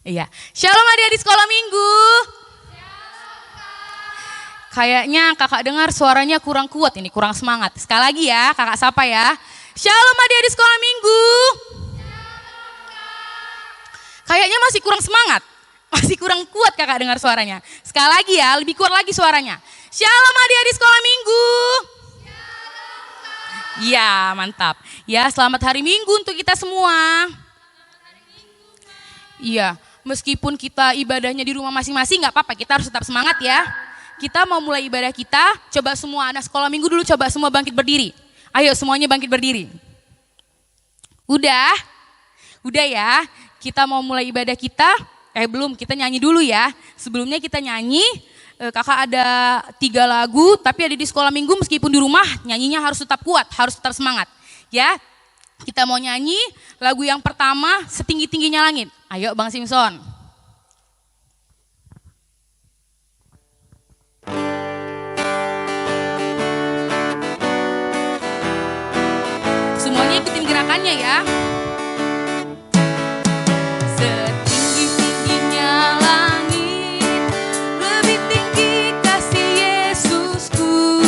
Iya. Shalom adik-adik sekolah minggu. Kayaknya kakak dengar suaranya kurang kuat ini, kurang semangat. Sekali lagi ya, kakak sapa ya. Shalom adik-adik sekolah minggu. Kayaknya masih kurang semangat, masih kurang kuat kakak dengar suaranya. Sekali lagi ya, lebih kuat lagi suaranya. Shalom adik-adik sekolah minggu. Ya, mantap. Ya, selamat hari Minggu untuk kita semua. Iya, meskipun kita ibadahnya di rumah masing-masing gak apa-apa, kita harus tetap semangat ya. Kita mau mulai ibadah kita, coba semua anak sekolah minggu dulu coba semua bangkit berdiri. Ayo semuanya bangkit berdiri. Udah? Udah ya, kita mau mulai ibadah kita, belum, kita nyanyi dulu ya. Sebelumnya kita nyanyi, kakak ada 3 lagu, tapi ada di sekolah minggu meskipun di rumah nyanyinya harus tetap kuat, harus tetap semangat. Ya, kita mau nyanyi lagu yang pertama, Setinggi-tingginya Langit. Ayo Bang Simpson. Semuanya ikutin gerakannya ya. Setinggi-tingginya langit, lebih tinggi kasih Yesusku.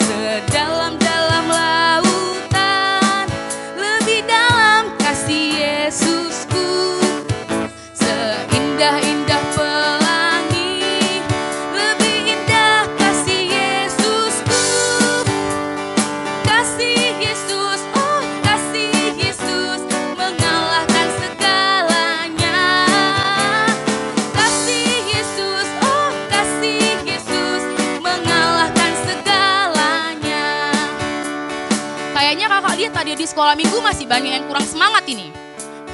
Sedalam-dalam lautan, lebih dalam kasih Yesusku. Seindah-indah pelangi, lebih indah kasih Yesusku. Kasih Yesus, oh kasih Yesus, mengalahkan segalanya. Kasih Yesus, oh kasih Yesus, mengalahkan segalanya. Kayaknya kakak lihat tadi di sekolah minggu masih banyak yang kurang semangat ini.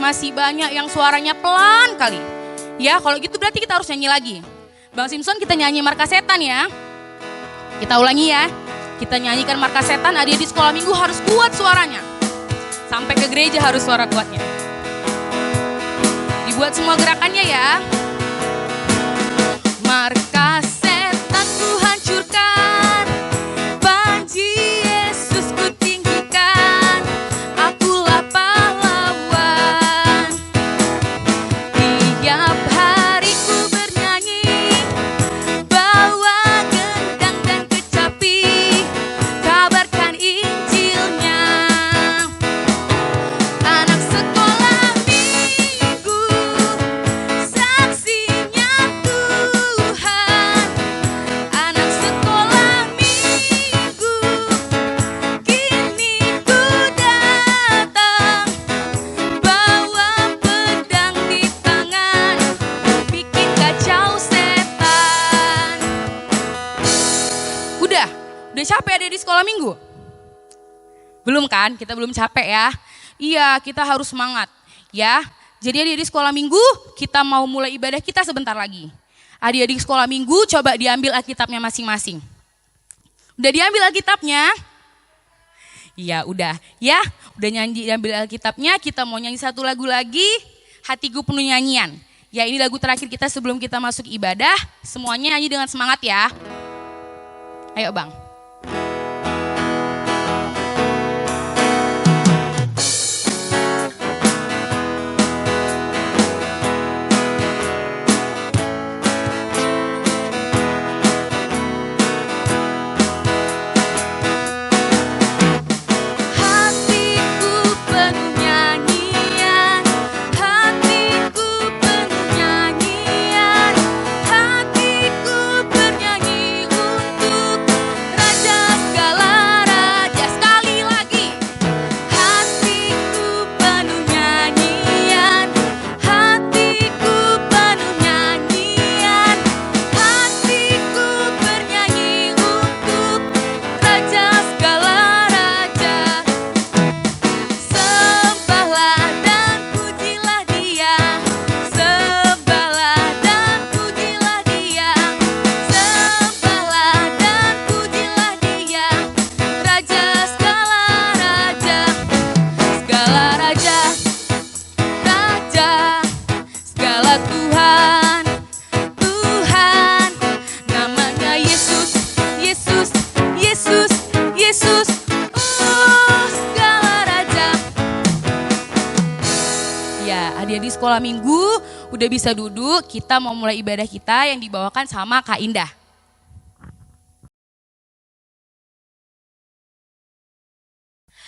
Masih banyak yang suaranya pelan kali. Ya kalau gitu berarti kita harus nyanyi lagi. Bang Simpson kita nyanyi Markas Setan ya. Kita ulangi ya. Kita nyanyikan Markas Setan, adik di sekolah minggu harus kuat suaranya. Sampai ke gereja harus suara kuatnya. Dibuat semua gerakannya ya. Markas setan ku hancurkan, panji Yesus ku tinggikan, akulah pahlawan. Tiap hari ku bernyanyi, bawa gendang dan kecapi, kabarkan Injilnya. Anak sekolah minggu, saksinya Tuhan. Anak sekolah minggu, kini ku datang, bawa pedang di tangan, bikin kacau setan. Udah capek ada di sekolah minggu? Belum kan? Kita belum capek ya. Iya, kita harus semangat ya. Jadi adik-adik sekolah minggu, kita mau mulai ibadah kita sebentar lagi. Adik-adik sekolah minggu coba diambil Alkitabnya masing-masing. Udah diambil Alkitabnya? Iya, udah. Ya, udah nyanyi diambil Alkitabnya, kita mau nyanyi satu lagu lagi, Hatiku Penuh Nyanyian. Ya, ini lagu terakhir kita sebelum kita masuk ibadah. Semuanya nyanyi dengan semangat ya. Ayo Bang. Hatiku penuh nyanyian, hatiku penuh nyanyian, hatiku bernyanyi untuk Raja segala raja. Sekali lagi. Hatiku penuh nyanyian, hatiku penuh nyanyian, hatiku bernyanyi untuk Raja segala raja. Sembahlah dan pujilah Dia, sembahlah dan pujilah Dia, sembahlah dan pujilah Dia, Raja segala raja, segala raja, raja, segala Tuhan, Tuhan, namanya Yesus, Yesus, Yesus, Yesus, oh segala raja. Ya, adik-adik sekolah minggu Udah bisa duduk, kita mau mulai ibadah kita yang dibawakan sama Kak Indah.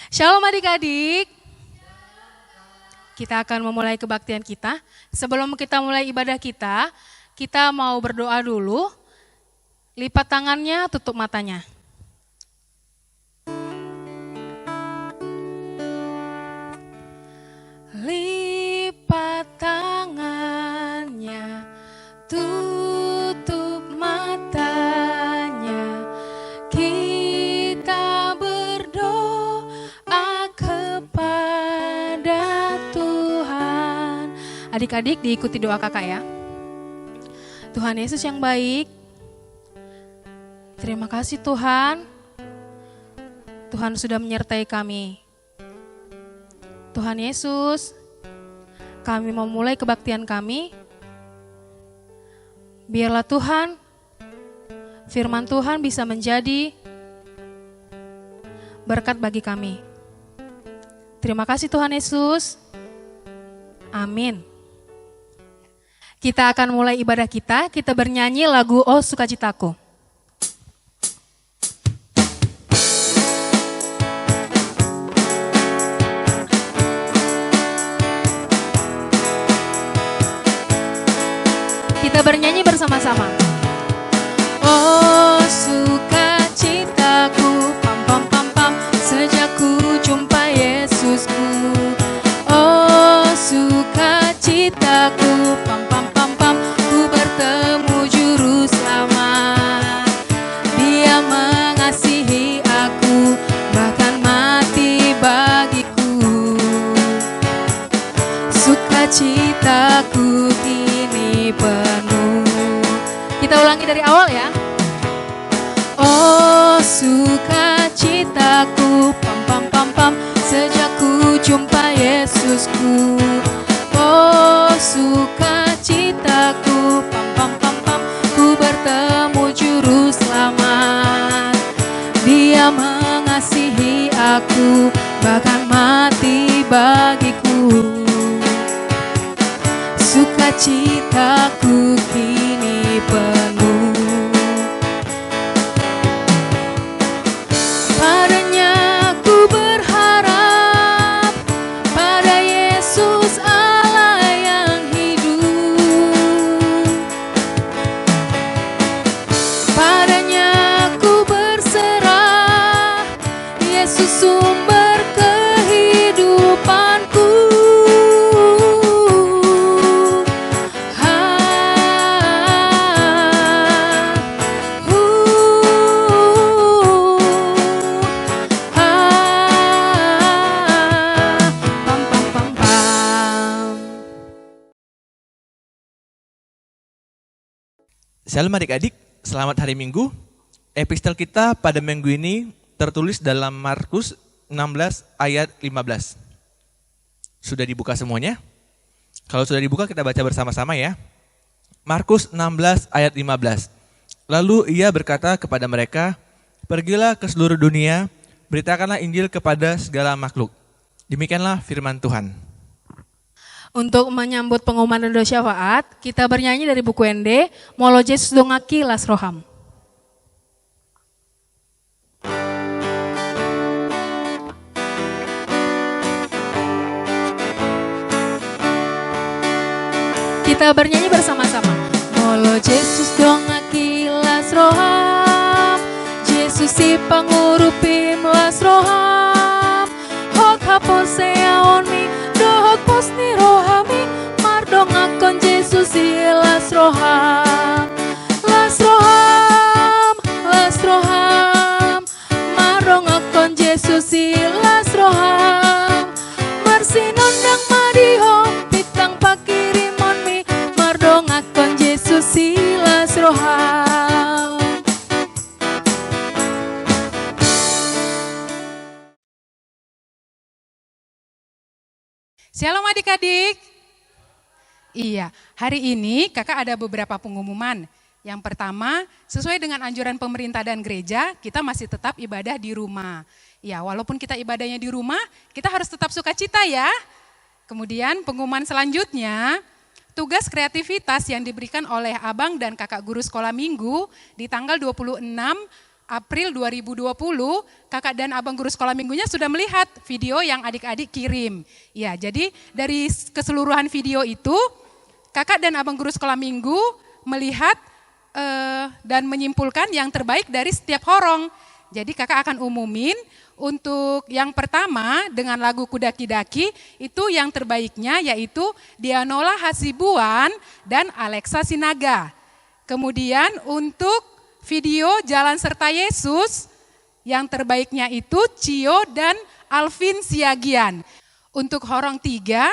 Shalom adik-adik. Kita akan memulai kebaktian kita. Sebelum kita mulai ibadah kita mau berdoa dulu. Lipat tangannya, tutup matanya. Lipat tangannya, tutup matanya. Kita berdoa kepada Tuhan. Adik-adik diikuti doa kakak ya. Tuhan Yesus yang baik, terima kasih Tuhan. Tuhan sudah menyertai kami. Tuhan Yesus, kami mau mulai kebaktian kami. Biarlah Tuhan, firman Tuhan bisa menjadi berkat bagi kami. Terima kasih Tuhan Yesus. Amin. Kita akan mulai ibadah kita bernyanyi lagu Oh Sukacitaku. Kita bernyanyi bersama-sama. Oh sukacitaku, pam pam pam pam, sejak ku jumpa Yesusku. Oh sukacitaku, pam pam pam pam, ku bertemu juru selamat. Dia mengasihi aku, bahkan mati bagiku. Sukacitaku kini penuh. Kita ulangi dari awal ya. Oh sukacitaku, pam pam pam pam, sejak ku jumpa Yesusku. Oh sukacitaku, pam pam pam pam, ku bertemu juru selamat. Dia mengasihi aku, bahkan mati bagiku. Sukacitaku kini penuh. Padanya ku berharap, pada Yesus Allah yang hidup. Padanya ku berserah, Yesus sumber kehidupanku. Shalom adik-adik, selamat hari Minggu. Epistel kita pada minggu ini tertulis dalam Markus 16 ayat 15. Sudah dibuka semuanya? Kalau sudah dibuka kita baca bersama-sama ya. Markus 16 ayat 15. Lalu ia berkata kepada mereka, pergilah ke seluruh dunia, beritakanlah Injil kepada segala makhluk. Demikianlah firman Tuhan. Untuk menyambut pengumuman dan doa syafaat, kita bernyanyi dari buku ND, Molo Jesus dongaki las roham. Kita bernyanyi bersama-sama. Molo Jesus dongaki las roham, Jesus si pangurupim las roham, hok hapon seaon mi, dohok posni rohami, mardongakon Jesus si las roham, las roham, las roham, mardongakon Jesus si las roham, marsinondang madiho, pitang pakirimon mi, mardongakon Jesus si las roham. Shalom adik-adik. Iya, hari ini kakak ada beberapa pengumuman. Yang pertama, sesuai dengan anjuran pemerintah dan gereja, kita masih tetap ibadah di rumah. Ya, walaupun kita ibadahnya di rumah, kita harus tetap sukacita ya. Kemudian pengumuman selanjutnya, tugas kreativitas yang diberikan oleh abang dan kakak guru sekolah minggu di tanggal 26 April 2020, kakak dan abang guru sekolah minggunya sudah melihat video yang adik-adik kirim. Ya, jadi dari keseluruhan video itu, kakak dan abang guru sekolah minggu melihat dan menyimpulkan yang terbaik dari setiap horong. Jadi kakak akan umumin untuk yang pertama dengan lagu Kudaki-Daki, itu yang terbaiknya yaitu Dianola Hasibuan dan Alexa Sinaga. Kemudian untuk video Jalan Serta Yesus, yang terbaiknya itu Cio dan Alvin Siagian. Untuk horong 3,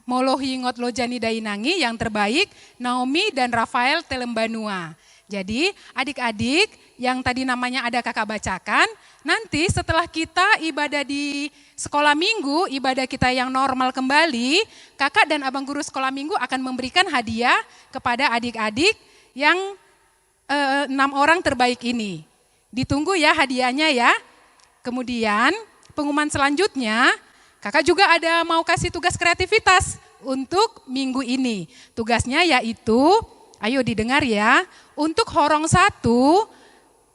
Molohi Ngotlojani Dainangi, yang terbaik Naomi dan Rafael Telembanua. Jadi adik-adik yang tadi namanya ada kakak bacakan, nanti setelah kita ibadah di sekolah minggu, ibadah kita yang normal kembali, kakak dan abang guru sekolah minggu akan memberikan hadiah kepada adik-adik yang 6 orang terbaik ini. Ditunggu ya hadiahnya ya. Kemudian pengumuman selanjutnya, kakak juga ada mau kasih tugas kreativitas untuk minggu ini. Tugasnya yaitu, ayo didengar ya, untuk horong 1,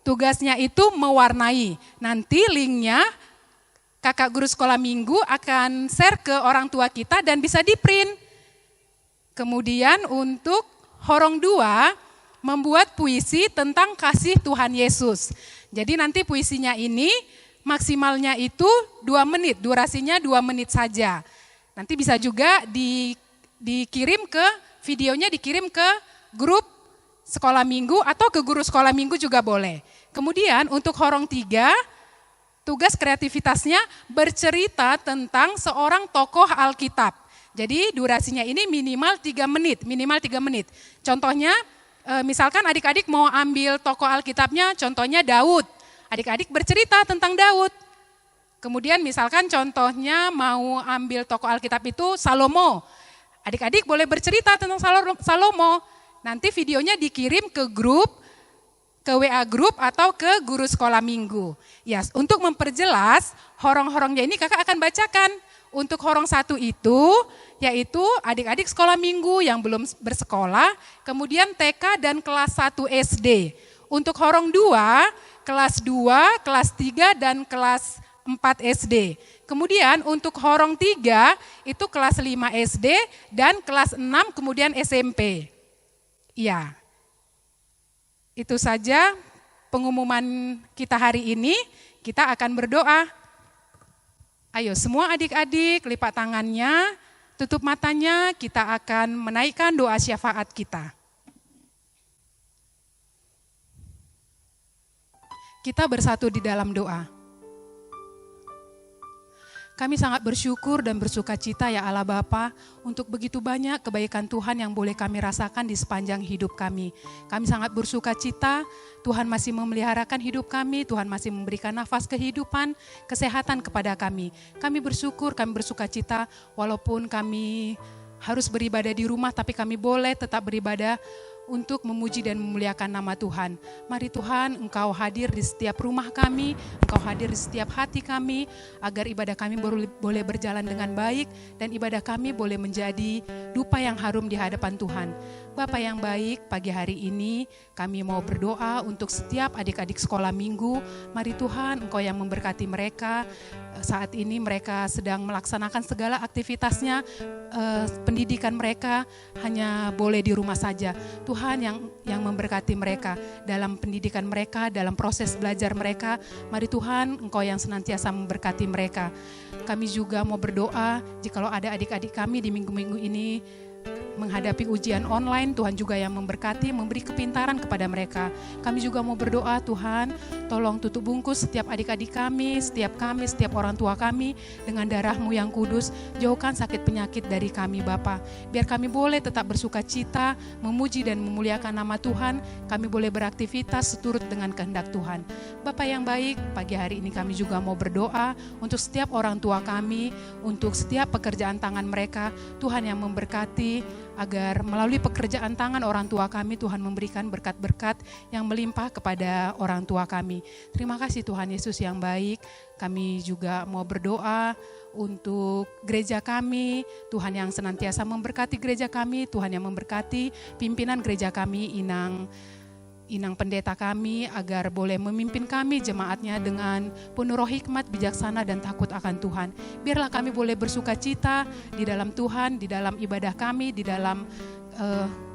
tugasnya itu mewarnai. Nanti linknya kakak guru sekolah minggu akan share ke orang tua kita dan bisa di print. Kemudian untuk horong 2, membuat puisi tentang kasih Tuhan Yesus. Jadi nanti puisinya ini maksimalnya itu 2 menit, durasinya 2 menit saja. Nanti bisa juga dikirim ke, videonya dikirim ke grup sekolah minggu atau ke guru sekolah minggu juga boleh. Kemudian untuk horong 3, tugas kreativitasnya bercerita tentang seorang tokoh Alkitab. Jadi durasinya ini minimal 3 menit. Contohnya, misalkan adik-adik mau ambil tokoh Alkitabnya, contohnya Daud. Adik-adik bercerita tentang Daud. Kemudian misalkan contohnya mau ambil tokoh Alkitab itu Salomo. Adik-adik boleh bercerita tentang Salomo. Nanti videonya dikirim ke grup, ke WA grup atau ke guru sekolah minggu. Ya, untuk memperjelas horong-horongnya ini kakak akan bacakan. Untuk horong 1 itu, yaitu adik-adik sekolah minggu yang belum bersekolah, kemudian TK dan kelas 1 SD. Untuk horong 2, kelas 2, kelas 3 dan kelas 4 SD. Kemudian untuk horong 3 itu kelas 5 SD dan kelas 6 kemudian SMP. Ya, itu saja pengumuman kita hari ini. Kita akan berdoa. Ayo semua adik-adik lipat tangannya, tutup matanya, kita akan menaikkan doa syafaat kita. Kita bersatu di dalam doa. Kami sangat bersyukur dan bersuka cita ya Allah Bapa untuk begitu banyak kebaikan Tuhan yang boleh kami rasakan di sepanjang hidup kami. Kami sangat bersuka cita, Tuhan masih memeliharakan hidup kami, Tuhan masih memberikan nafas kehidupan, kesehatan kepada kami. Kami bersyukur, kami bersuka cita walaupun kami harus beribadah di rumah, tapi kami boleh tetap beribadah untuk memuji dan memuliakan nama Tuhan. Mari Tuhan, Engkau hadir di setiap rumah kami, Engkau hadir di setiap hati kami, agar ibadah kami boleh berjalan dengan baik, dan ibadah kami boleh menjadi dupa yang harum di hadapan Tuhan. Bapa yang baik, pagi hari ini kami mau berdoa untuk setiap adik-adik sekolah minggu. Mari Tuhan, Engkau yang memberkati mereka. Saat ini mereka sedang melaksanakan segala aktivitasnya, pendidikan mereka hanya boleh di rumah saja. Tuhan yang memberkati mereka dalam pendidikan mereka, dalam proses belajar mereka. Mari Tuhan, Engkau yang senantiasa memberkati mereka. Kami juga mau berdoa, jikalau ada adik-adik kami di minggu-minggu ini menghadapi ujian online, Tuhan juga yang memberkati, memberi kepintaran kepada mereka. Kami juga mau berdoa, Tuhan, tolong tutup bungkus setiap adik-adik kami, setiap orang tua kami dengan darah-Mu yang kudus. Jauhkan sakit penyakit dari kami, Bapa. Biar kami boleh tetap bersuka cita, memuji dan memuliakan nama Tuhan. Kami boleh beraktivitas seturut dengan kehendak Tuhan. Bapa yang baik, pagi hari ini kami juga mau berdoa untuk setiap orang tua kami, untuk setiap pekerjaan tangan mereka. Tuhan yang memberkati, kasih agar melalui pekerjaan tangan orang tua kami, Tuhan memberikan berkat-berkat yang melimpah kepada orang tua kami. Terima kasih Tuhan Yesus yang baik. Kami juga mau berdoa untuk gereja kami, Tuhan yang senantiasa memberkati gereja kami, Tuhan yang memberkati pimpinan gereja kami, Inang pendeta kami, agar boleh memimpin kami jemaatnya dengan penuh roh hikmat, bijaksana dan takut akan Tuhan. Biarlah kami boleh bersuka cita di dalam Tuhan, di dalam ibadah kami, di dalam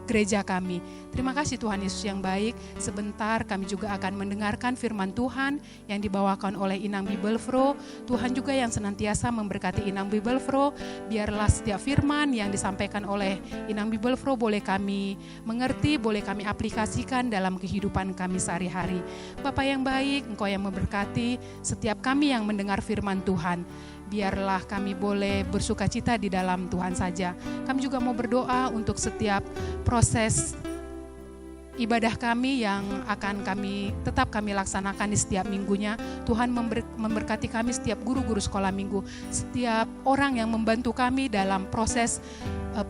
gereja kami. Terima kasih Tuhan Yesus yang baik. Sebentar kami juga akan mendengarkan firman Tuhan yang dibawakan oleh Inang Bibelfro. Tuhan juga yang senantiasa memberkati Inang Bibelfro. Biarlah setiap firman yang disampaikan oleh Inang Bibelfro boleh kami mengerti, boleh kami aplikasikan dalam kehidupan kami sehari-hari. Bapa yang baik, Engkau yang memberkati setiap kami yang mendengar firman Tuhan. Biarlah kami boleh bersuka cita di dalam Tuhan saja. Kami juga mau berdoa untuk setiap proses ibadah kami yang akan tetap kami laksanakan di setiap minggunya. Tuhan memberkati kami, setiap guru-guru sekolah minggu, setiap orang yang membantu kami dalam proses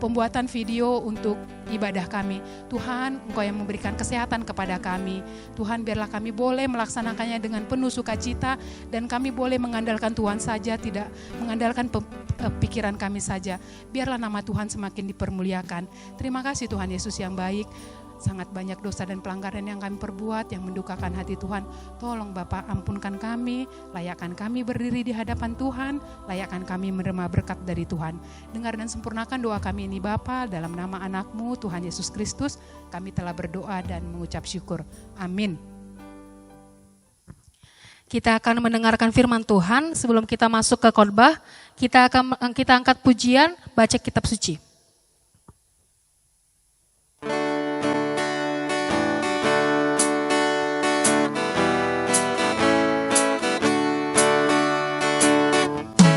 pembuatan video untuk ibadah kami. Tuhan, Engkau yang memberikan kesehatan kepada kami. Tuhan, biarlah kami boleh melaksanakannya dengan penuh sukacita dan kami boleh mengandalkan Tuhan saja, tidak mengandalkan pikiran kami saja. Biarlah nama Tuhan semakin dipermuliakan. Terima kasih Tuhan Yesus yang baik. Sangat banyak dosa dan pelanggaran yang kami perbuat yang mendukakan hati Tuhan. Tolong Bapa, ampunkan kami, layakkan kami berdiri di hadapan Tuhan, layakkan kami menerima berkat dari Tuhan. Dengar dan sempurnakan doa kami ini Bapa, dalam nama anak-Mu Tuhan Yesus Kristus, kami telah berdoa dan mengucap syukur. Amin. Kita akan mendengarkan firman Tuhan. Sebelum kita masuk ke khotbah, kita angkat pujian, baca kitab suci.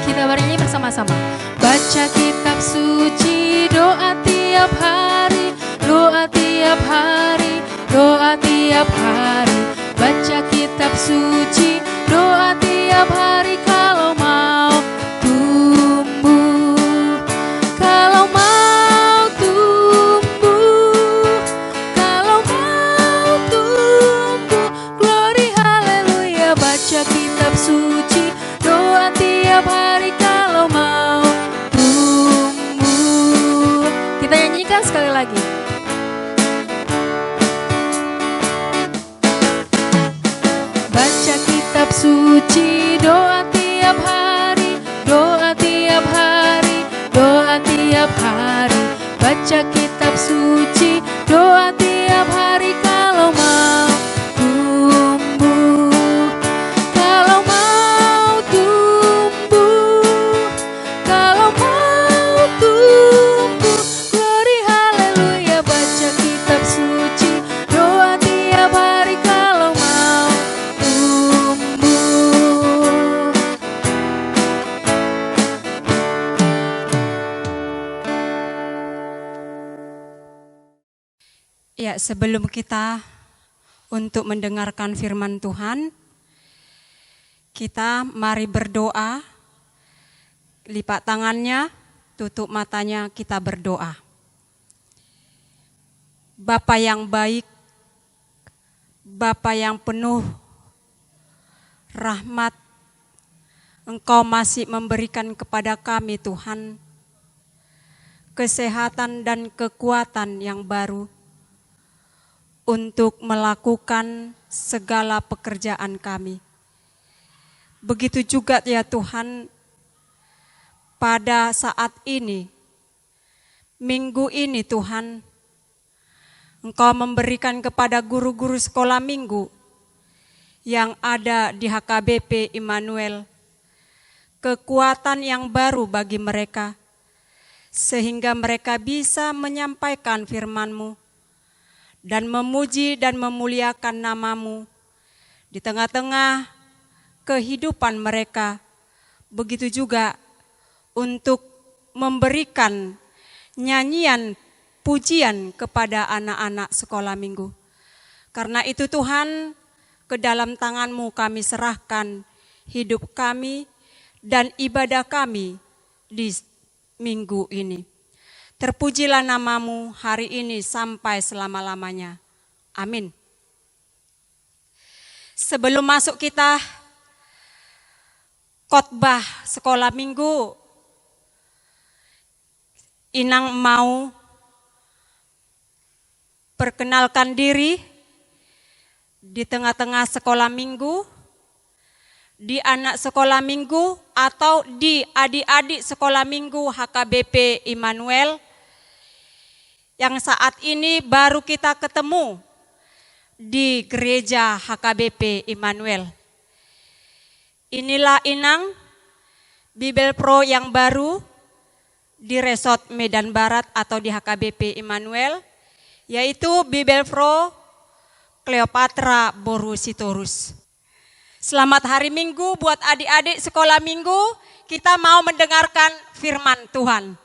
Kita bernyanyi bersama-sama. Baca kitab suci, doa tiap hari, doa tiap hari, doa tiap hari. Baca kitab suci, doa tiap hari kalau mau tumbuh, kalau mau tumbuh, kalau mau tumbuh. Glory haleluya. Baca kitab suci, doa tiap hari kalau mau tumbuh. Kita nyanyikan sekali lagi. Baca kitab suci, doa tiap hari, doa tiap hari, doa tiap hari. Baca kitab suci, doa tiap hari kalau mau tumbuh, kalau mau tumbuh, kalau mau tumbuh. Glory haleluya. Baca kitab suci, doa tiap hari kalau mau tumbuh. Ya, sebelum kita untuk mendengarkan firman Tuhan, kita mari berdoa. Lipat tangannya, tutup matanya, kita berdoa. Bapa yang baik, Bapa yang penuh rahmat, Engkau masih memberikan kepada kami Tuhan kesehatan dan kekuatan yang baru untuk melakukan segala pekerjaan kami. Begitu juga ya Tuhan, pada saat ini, minggu ini Tuhan, Engkau memberikan kepada guru-guru sekolah minggu yang ada di HKBP Immanuel kekuatan yang baru bagi mereka, sehingga mereka bisa menyampaikan firman-Mu dan memuji dan memuliakan nama-Mu di tengah-tengah kehidupan mereka. Begitu juga untuk memberikan nyanyian pujian kepada anak-anak sekolah minggu. Karena itu Tuhan, ke dalam tangan-Mu kami serahkan hidup kami dan ibadah kami di minggu ini. Terpujilah namamu hari ini sampai selama-lamanya. Amin. Sebelum masuk kita khotbah sekolah minggu, Inang mau perkenalkan diri di tengah-tengah sekolah minggu, di anak sekolah minggu atau di adik-adik sekolah minggu HKBP Immanuel yang saat ini baru kita ketemu di gereja HKBP Immanuel. Inilah Inang, Bible Pro yang baru di Resort Medan Barat atau di HKBP Immanuel, yaitu Bible Pro Cleopatra Boru Sitorus. Selamat hari Minggu buat adik-adik sekolah minggu, kita mau mendengarkan firman Tuhan.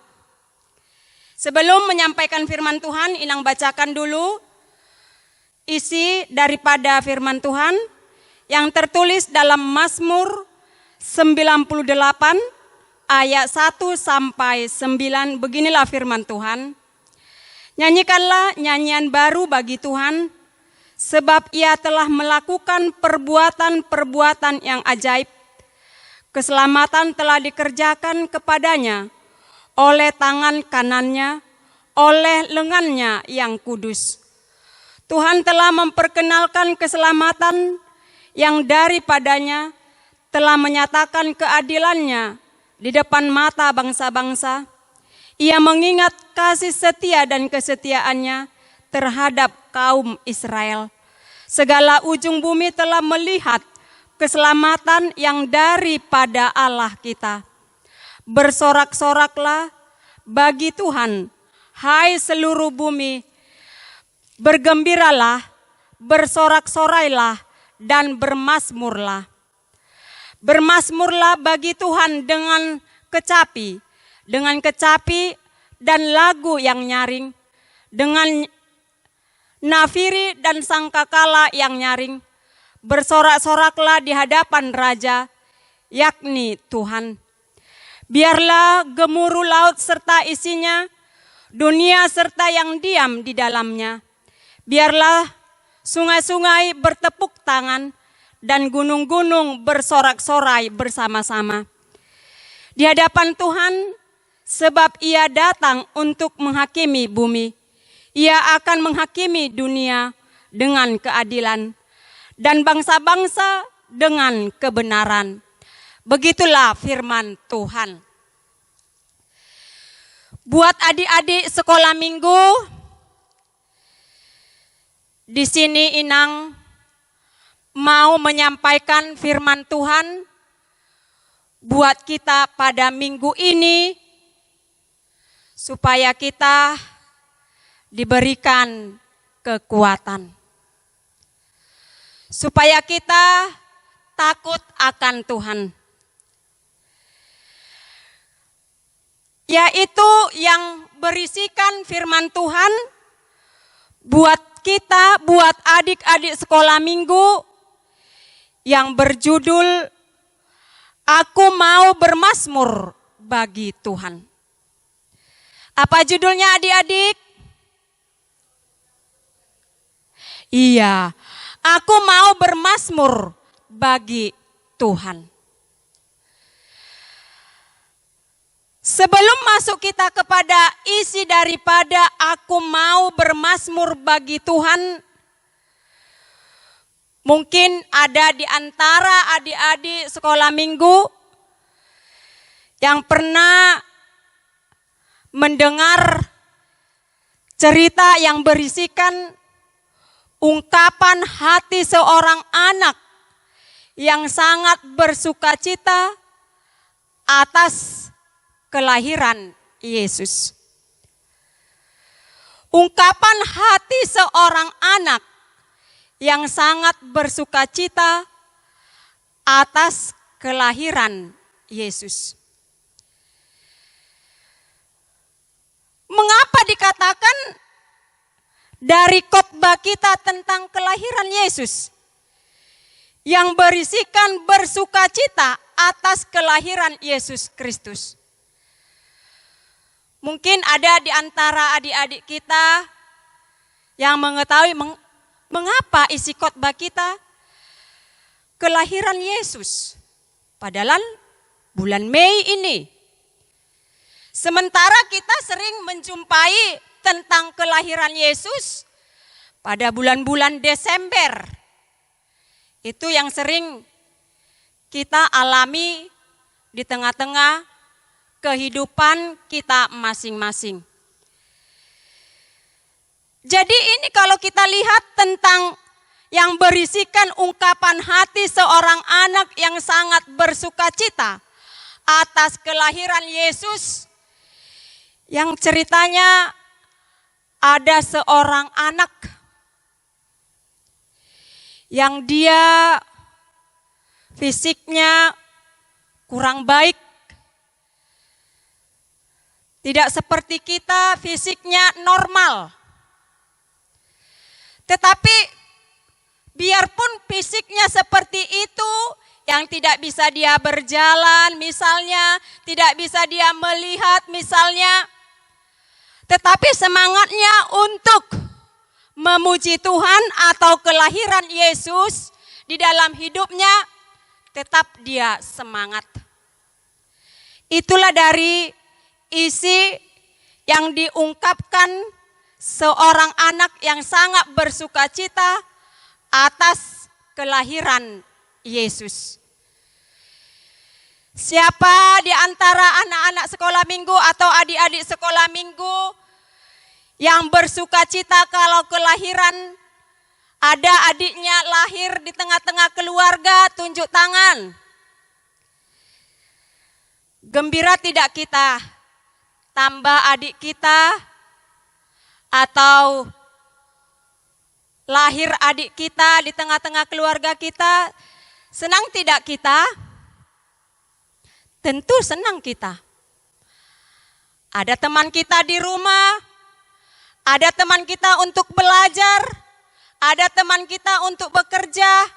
Sebelum menyampaikan firman Tuhan, Inang bacakan dulu isi daripada firman Tuhan yang tertulis dalam Mazmur 98 ayat 1 sampai 9. Beginilah firman Tuhan. Nyanyikanlah nyanyian baru bagi Tuhan, sebab Ia telah melakukan perbuatan-perbuatan yang ajaib. Keselamatan telah dikerjakan kepadanya oleh tangan kanannya, oleh lengannya yang kudus. Tuhan telah memperkenalkan keselamatan yang daripadanya telah menyatakan keadilannya di depan mata bangsa-bangsa. Ia mengingat kasih setia dan kesetiaannya terhadap kaum Israel. Segala ujung bumi telah melihat keselamatan yang daripada Allah kita. Bersorak-soraklah bagi Tuhan, hai seluruh bumi. Bergembiralah, bersorak-sorailah, dan bermazmurlah. Bermazmurlah bagi Tuhan dengan kecapi dan lagu yang nyaring, dengan nafiri dan sangkakala yang nyaring. Bersorak-soraklah di hadapan Raja, yakni Tuhan. Biarlah gemuruh laut serta isinya, dunia serta yang diam di dalamnya. Biarlah sungai-sungai bertepuk tangan, dan gunung-gunung bersorak-sorai bersama-sama di hadapan Tuhan, sebab Ia datang untuk menghakimi bumi. Ia akan menghakimi dunia dengan keadilan dan bangsa-bangsa dengan kebenaran. Begitulah firman Tuhan. Buat adik-adik sekolah minggu, di sini Inang mau menyampaikan firman Tuhan buat kita pada minggu ini, supaya kita diberikan kekuatan, supaya kita takut akan Tuhan. Yaitu yang berisikan firman Tuhan buat kita, buat adik-adik sekolah minggu, yang berjudul Aku Mau Bermazmur Bagi Tuhan. Apa judulnya adik-adik? Iya, aku mau bermazmur bagi Tuhan. Sebelum masuk kita kepada isi daripada aku mau bermazmur bagi Tuhan, mungkin ada di antara adik-adik sekolah minggu yang pernah mendengar cerita yang berisikan ungkapan hati seorang anak yang sangat bersukacita atas kelahiran Yesus. Ungkapan hati seorang anak yang sangat bersukacita atas kelahiran Yesus. Mengapa dikatakan dari khotbah kita tentang kelahiran Yesus yang berisikan bersukacita atas kelahiran Yesus Kristus? Mungkin ada di antara adik-adik kita yang mengetahui mengapa isi khotbah kita kelahiran Yesus. Padahal bulan Mei ini. Sementara kita sering menjumpai tentang kelahiran Yesus pada bulan-bulan Desember. Itu yang sering kita alami di tengah-tengah kehidupan kita masing-masing. Jadi ini kalau kita lihat tentang yang berisikan ungkapan hati seorang anak yang sangat bersukacita atas kelahiran Yesus, yang ceritanya ada seorang anak yang dia fisiknya kurang baik. Tidak seperti kita fisiknya normal. Tetapi biarpun fisiknya seperti itu, yang tidak bisa dia berjalan misalnya, tidak bisa dia melihat misalnya, tetapi semangatnya untuk memuji Tuhan atau kelahiran Yesus di dalam hidupnya, tetap dia semangat. Itulah dari isi yang diungkapkan seorang anak yang sangat bersukacita atas kelahiran Yesus. Siapa di antara anak-anak sekolah minggu atau adik-adik sekolah minggu yang bersukacita kalau kelahiran ada adiknya lahir di tengah-tengah keluarga, tunjuk tangan. Gembira tidak kita? Tambah adik kita atau lahir adik kita di tengah-tengah keluarga kita, senang tidak kita? Tentu senang kita. Ada teman kita di rumah, ada teman kita untuk belajar, ada teman kita untuk bekerja,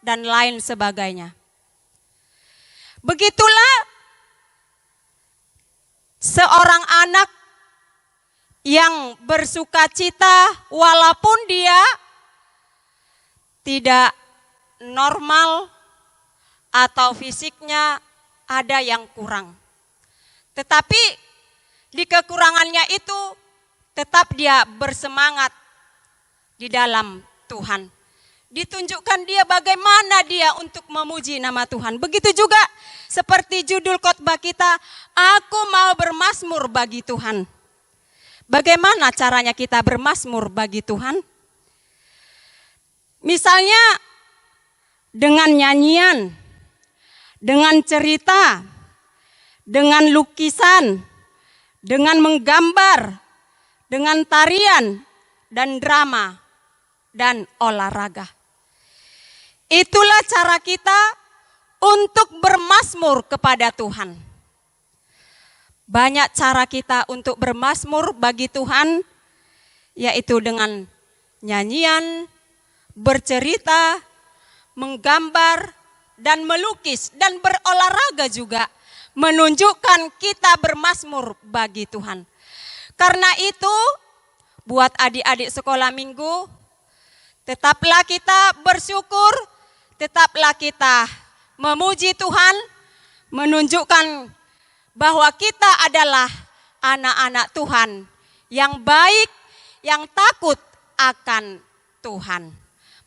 dan lain sebagainya. Begitulah seorang anak yang bersukacita walaupun dia tidak normal atau fisiknya ada yang kurang. Tetapi di kekurangannya itu tetap dia bersemangat di dalam Tuhan. Ditunjukkan dia bagaimana dia untuk memuji nama Tuhan. Begitu juga seperti judul khotbah kita, aku mau bermazmur bagi Tuhan. Bagaimana caranya kita bermazmur bagi Tuhan? Misalnya dengan nyanyian, dengan cerita, dengan lukisan, dengan menggambar, dengan tarian dan drama dan olahraga. Itulah cara kita untuk bermazmur kepada Tuhan. Banyak cara kita untuk bermazmur bagi Tuhan, yaitu dengan nyanyian, bercerita, menggambar, dan melukis, dan berolahraga juga, menunjukkan kita bermazmur bagi Tuhan. Karena itu, buat adik-adik sekolah minggu, tetaplah kita bersyukur, tetaplah kita memuji Tuhan, menunjukkan bahwa kita adalah anak-anak Tuhan yang baik, yang takut akan Tuhan.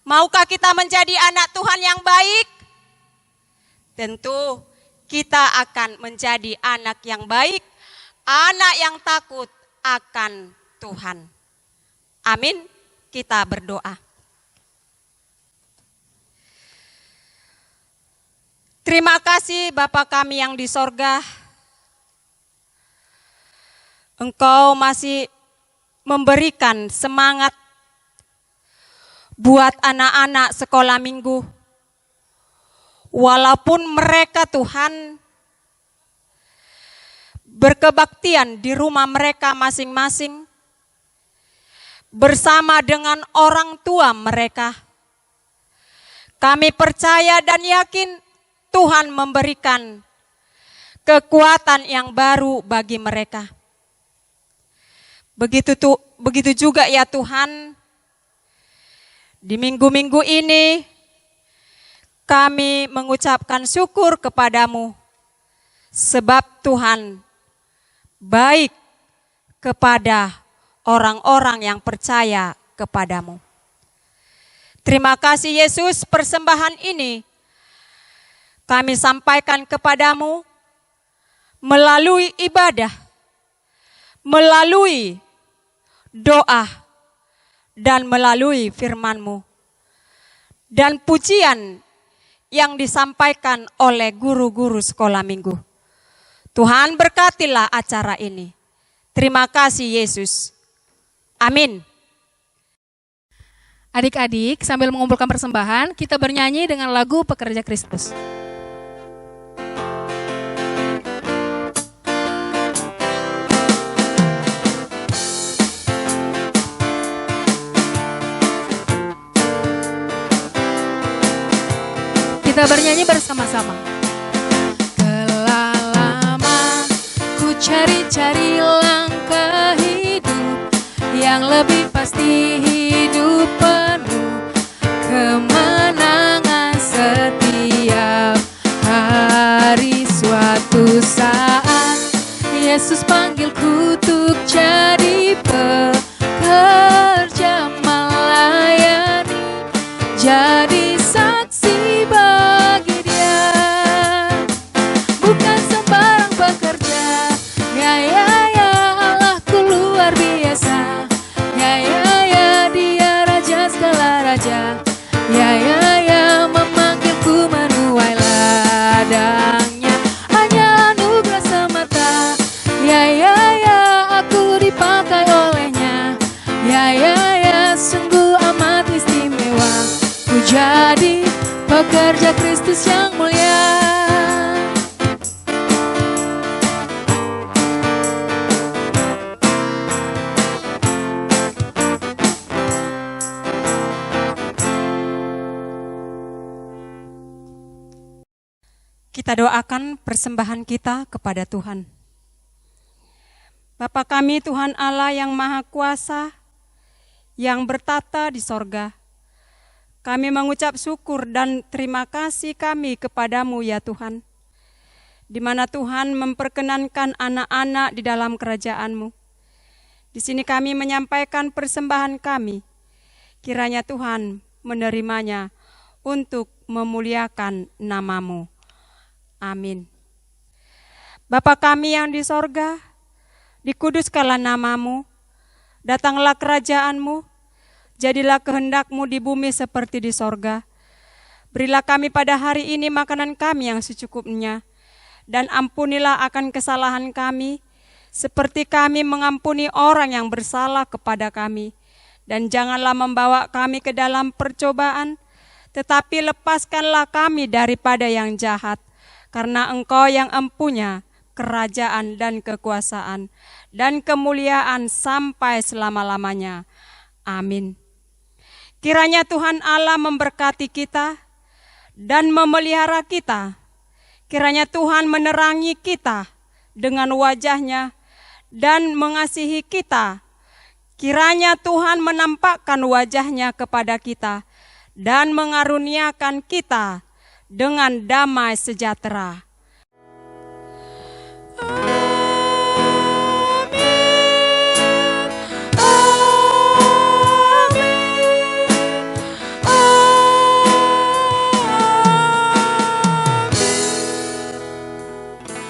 Maukah kita menjadi anak Tuhan yang baik? Tentu kita akan menjadi anak yang baik, anak yang takut akan Tuhan. Amin. Kita berdoa. Terima kasih Bapa kami yang di sorga. Engkau masih memberikan semangat buat anak-anak sekolah minggu. Walaupun mereka Tuhan berkebaktian di rumah mereka masing-masing bersama dengan orang tua mereka. Kami percaya dan yakin Tuhan memberikan kekuatan yang baru bagi mereka. Begitu juga ya Tuhan, di minggu-minggu ini kami mengucapkan syukur kepadamu, sebab Tuhan baik kepada orang-orang yang percaya kepadamu. Terima kasih Yesus, persembahan ini kami sampaikan kepadamu melalui ibadah, melalui doa, dan melalui firman-Mu. Dan pujian yang disampaikan oleh guru-guru sekolah minggu. Tuhan berkatilah acara ini. Terima kasih Yesus. Amin. Adik-adik, sambil mengumpulkan persembahan, kita bernyanyi dengan lagu Pekerja Kristus. Kita bernyanyi bersama-sama. Telah lama ku cari-cari langkah hidup yang lebih pasti, hidup penuh kemenangan setiap hari. Suatu saat Yesus panggilku untuk jadi pekerja melayani, jadi saksi bagi Dia, bukan sembarang pekerja. Ya Allahku luar biasa. Ya Dia raja segala raja. Ya memanggilku menuai ladangnya, hanya anugerah semata. Ya aku dipakai olehnya. Ya sungguh amat istimewa. Ku jadi pekerja Kristus yang mulia. Kita doakan persembahan kita kepada Tuhan. Bapa kami Tuhan Allah yang Maha Kuasa, yang bertata di sorga, kami mengucap syukur dan terima kasih kami kepadamu ya Tuhan, di mana Tuhan memperkenankan anak-anak di dalam kerajaan-Mu. Di sini kami menyampaikan persembahan kami, kiranya Tuhan menerimanya untuk memuliakan nama-Mu. Amin. Bapa kami yang di sorga, dikuduskanlah nama-Mu, datanglah kerajaan-Mu, jadilah kehendak-Mu di bumi seperti di sorga. Berilah kami pada hari ini makanan kami yang secukupnya, dan ampunilah akan kesalahan kami, seperti kami mengampuni orang yang bersalah kepada kami. Dan janganlah membawa kami ke dalam percobaan, tetapi lepaskanlah kami daripada yang jahat. Karena Engkau yang empunya kerajaan dan kekuasaan dan kemuliaan sampai selama-lamanya. Amin. Kiranya Tuhan Allah memberkati kita dan memelihara kita. Kiranya Tuhan menerangi kita dengan wajah-Nya dan mengasihi kita. Kiranya Tuhan menampakkan wajah-Nya kepada kita dan mengaruniakan kita dengan damai sejahtera.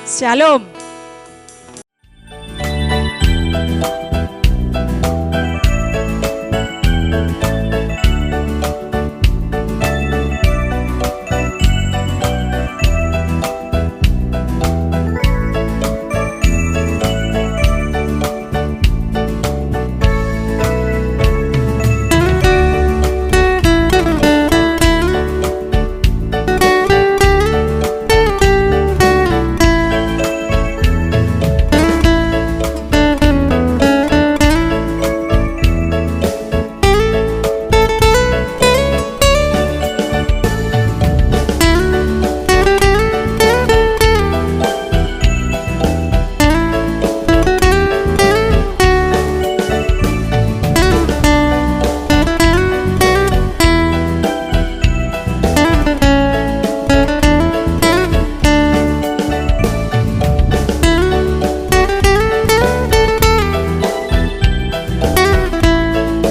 Shalom.